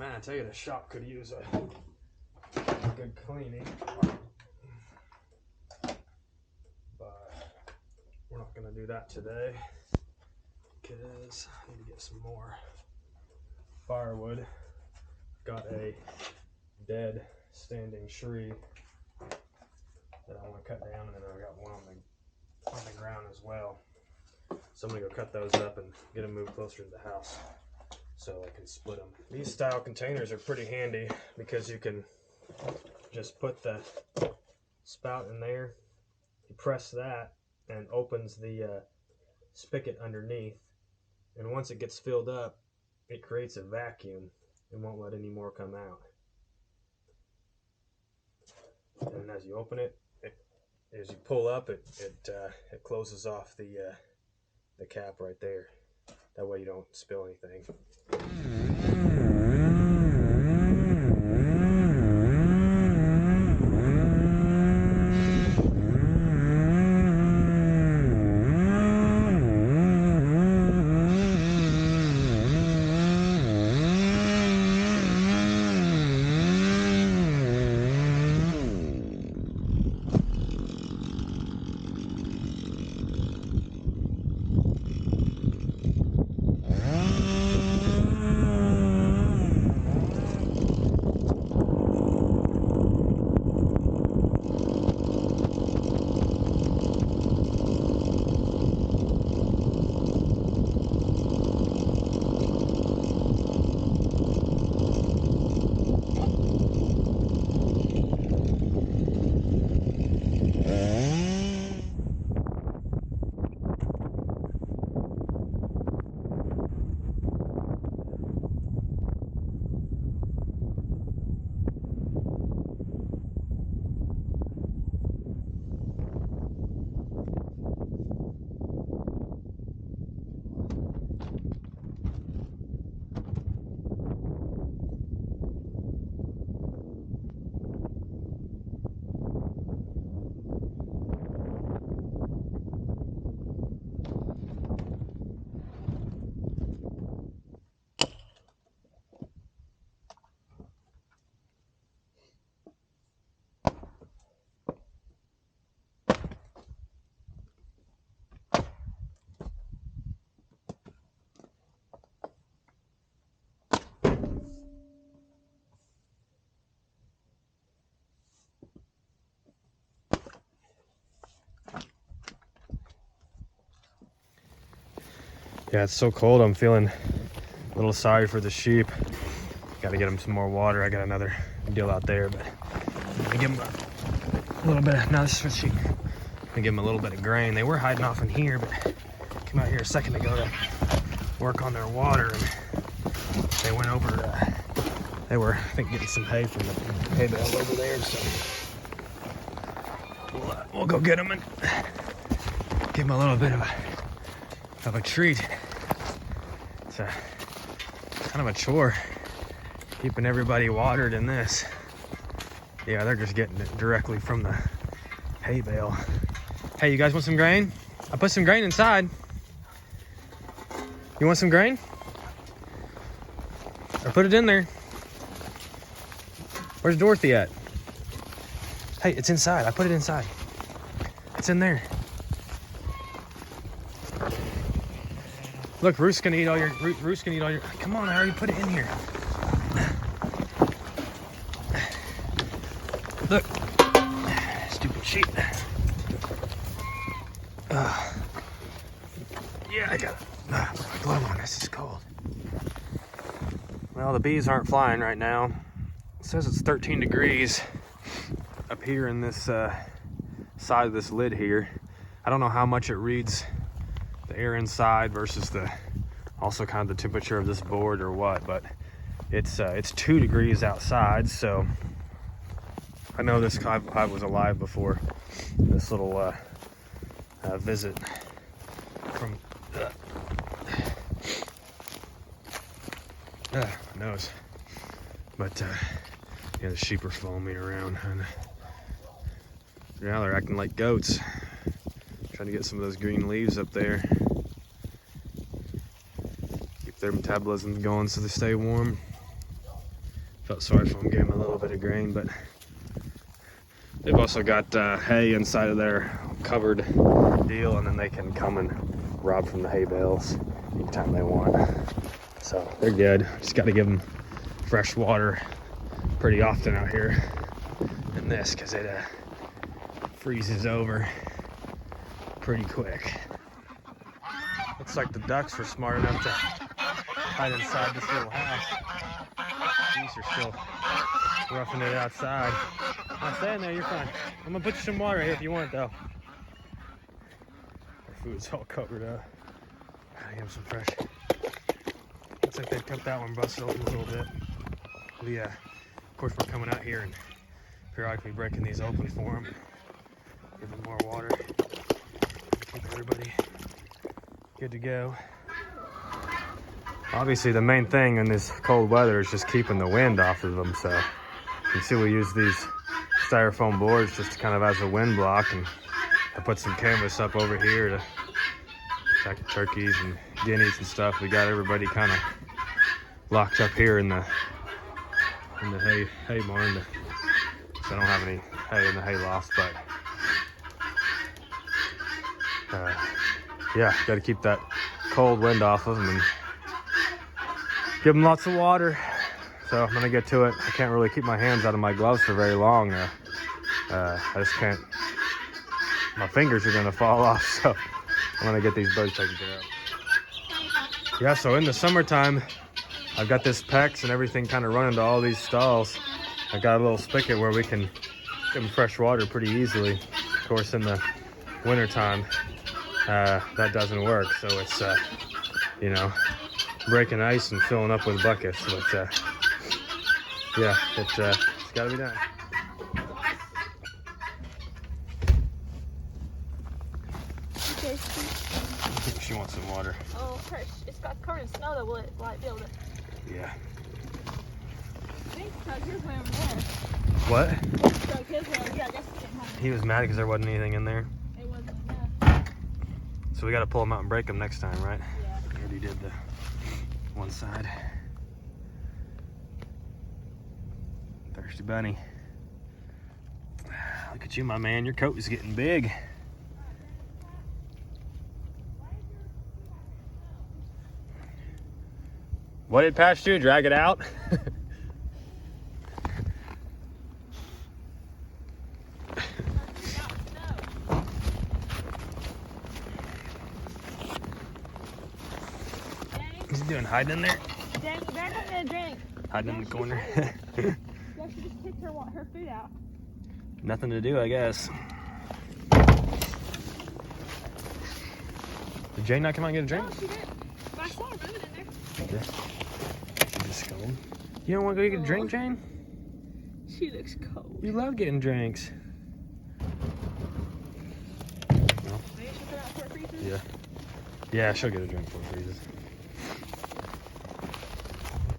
Man, I tell you, the shop could use a good cleaning. But we're not gonna do that today because I need to get some more firewood. Got a dead standing tree that I want to cut down, and then I got one on the ground as well. So I'm gonna go cut those up and get them moved closer to the house so I can split them. These style containers are pretty handy because you can just put the spout in there, you press that and opens the spigot underneath, and once it gets filled up it creates a vacuum and won't let any more come out. And as you open it, as you pull up, it closes off the cap right there. That way you don't spill anything. Yeah, it's so cold. I'm feeling a little sorry for the sheep. Got to get them some more water. I got another deal out there, but I'm gonna give them a little bit of, no, this is for the sheep. I'm gonna give them a little bit of grain. They were hiding off in here, but came out here a second ago to work on their water, and they went over, they were, I think, getting some hay from the hay bale over there, so we'll go get them and give them a little bit of a treat. It's a kind of a chore keeping everybody watered in this. Yeah, they're just getting it directly from the hay bale. Hey, you guys want some grain? I put some grain inside. You want some grain? I put it in there. Where's Dorothy at? Hey, it's inside. I put it inside. It's in there. Look, Roos can eat all your. Come on, I already put it in here. Look, stupid sheep. Yeah, I got it. Put my glove on. This is cold. Well, the bees aren't flying right now. It says it's 13 degrees up here in this side of this lid here. I don't know how much it reads the air inside versus the also kind of the temperature of this board or what, but it's 2 degrees outside, so I know this hive was alive before this little visit from my nose. But yeah, the sheep are following me around, and now they're acting like goats. Trying to get some of those green leaves up there. Keep their metabolism going so they stay warm. Felt sorry for them, gave them a little bit of grain, but they've also got hay inside of their covered deal, and then they can come and rob from the hay bales anytime they want. So they're good. Just got to give them fresh water pretty often out here in this, because it freezes over pretty quick. Looks like the ducks were smart enough to hide inside this little house. Geese are still roughing it outside. Now stay in there, you're fine. I'm gonna put you some water here if you want, though. Our food's all covered up. Gotta give them some fresh. Looks like they kept that one busted open a little bit. Of course, we're coming out here and periodically breaking these open for them. Give them more water. Keep everybody good to go. Obviously, the main thing in this cold weather is just keeping the wind off of them. So you can see we use these styrofoam boards just kind of as a wind block, and I put some canvas up over here to protect the turkeys and guineas and stuff. We got everybody kind of locked up here in the hay barn. So I don't have any hay in the hay loft, but yeah, got to keep that cold wind off of them and give them lots of water. So I'm gonna get to it. I can't really keep my hands out of my gloves for very long. I just can't. My fingers are gonna fall off. So I'm gonna get these birds taken care of. Yeah. So in the summertime, I've got this PEX and everything kind of running to all these stalls. I got a little spigot where we can give them fresh water pretty easily. Of course, in the wintertime, that doesn't work. So it's you know, breaking ice and filling up with buckets. But yeah, it's got to be done. Okay. She wants some water. Oh, fresh. It's got covered in snow though. Will it be able to? Yeah. I think Doug his way over there. What? Doug his way over here. I guess it's getting home. He was mad because there wasn't anything in there. It wasn't enough. So we got to pull them out and break them next time, right? Yeah. We already did the one side. Thirsty bunny. Look at you, my man. Your coat is getting big. What did Patch do? Drag it out? What's he doing? Hiding in there? Dang, you better come get a drink. Hiding in the corner. Yeah, she just kicked her food out. Nothing to do, I guess. Did Jane not come out and get a drink? No, she didn't. But I saw her moving in there. Yeah. She just cold. You don't want to go get a drink, Jane? She looks cold. You love getting drinks. No? Maybe she'll put out before it freezes. Yeah. Yeah, she'll get a drink before it freezes.